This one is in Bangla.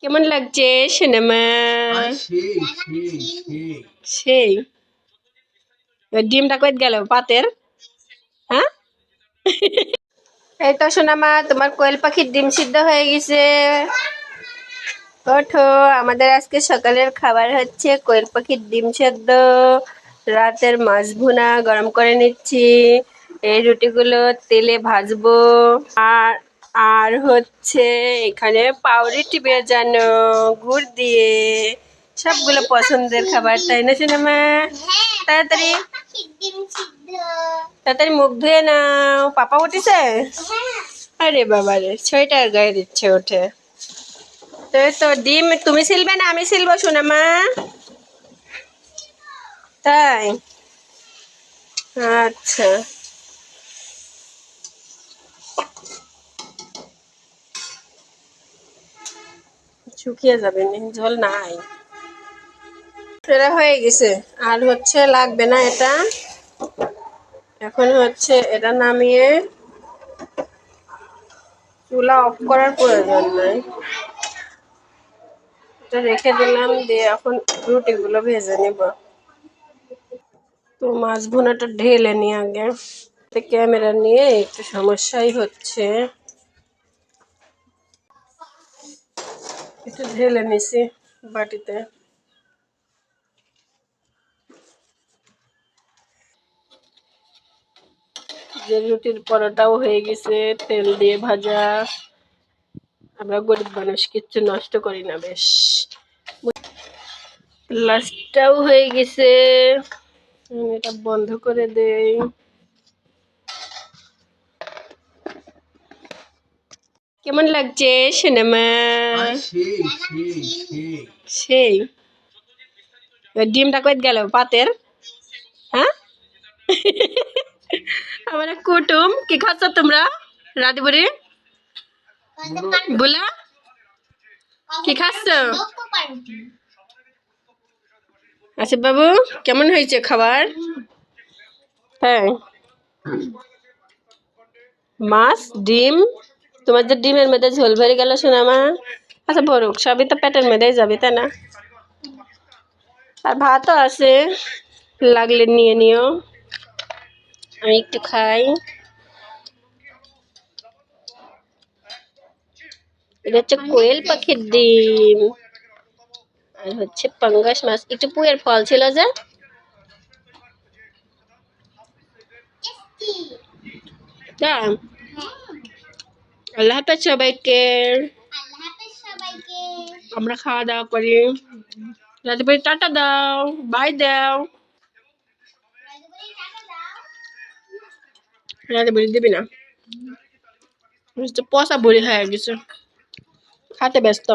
কেমন লাগছে সিনেমা? সেই ডিমটা কই গেল পাতের? হ্যাঁ, এই তো সোনামা, তোমার কোয়েল পাখির ডিম সিদ্ধ হয়ে গেছে। ওঠো, আমাদের আজকে সকালের খাবার হচ্ছে কোয়েল পাখির ডিম সেদ্ধ, রাতের মাছ ভুনা গরম করে নিচ্ছি। এই রুটিগুলো তেলে ভাজবো। আর আর হচ্ছে এখানে পাউরুটি ভেজানো গুড় দিয়ে। সবগুলো পছন্দের খাবার, তাই না সিনেমা? তাড়াতাড়ি তাড়াতাড়ি মুখ ধুয়ে নাও, পাপা উঠেছে। আরে বাবা রে, সোয়েটার গায়ে দিচ্ছে ওঠে। তো তো ডিম তুমি সিলবে না আমি সিলবো সোনামা? তাই? আচ্ছা, শুকিয়ে যাবে, ঝোল নাই। এটা হয়ে গেছে, আর হচ্ছে লাগবে না এটা। এখন হচ্ছে এটা নামিয়ে চুলা অফ করার প্রয়োজন নাই, এটা রেখে দিলাম, দিয়ে এখন রুটিগুলো ভেজে নিব। তো মাছ ভুনাটা ঢেলে নি আগে, ক্যামেরা নিয়ে একটু সমস্যাই হচ্ছে। একটু ঢেলে নিছি বাটিতে। যে রুটির পরোটাও হয়ে গেছে, তেল দিয়ে ভাজা। আমরা গরিব মানুষ কিচ্ছু নষ্ট করি না বেশ। লাস্টটাও হয়ে গেছে, এটা বন্ধ করে দেই। কেমন লাগছে সিনেমা? সেই ডিমটা কই গেল পাতের? হ্যাঁ, আমার কুটুম কি খাচ্ছ তোমরা? রাধিবুড়ি বলা কি খাচ্ছ? আসিফ বাবু, কেমন হয়েছে খাবার? হ্যাঁ, মাছ ডিম। তোমার যে ডিমের মধ্যে ঝোল ভরে গেল সোনামা। আচ্ছা ভরুক, সবই তো পেটের মধ্যেই যাবে, তাই না? আর ভাতও আছে, লাগলে নিয়ে নিও, আমি একটু খাই। এটা হচ্ছে কোয়েল পাখির ডিম, আর হচ্ছে পাঙ্গাস মাছ, একটু পুয়ের ফল ছিল যে। আল্লাহ হাফেজ সবাইকে, আমরা খাওয়া দাওয়া করি। রাজবাড়ি টাটা দাও, বাই দাও। রাজবাড়ি দিবি না, পচা বুড়ি হয়ে গেছে, খাতে ব্যস্ত।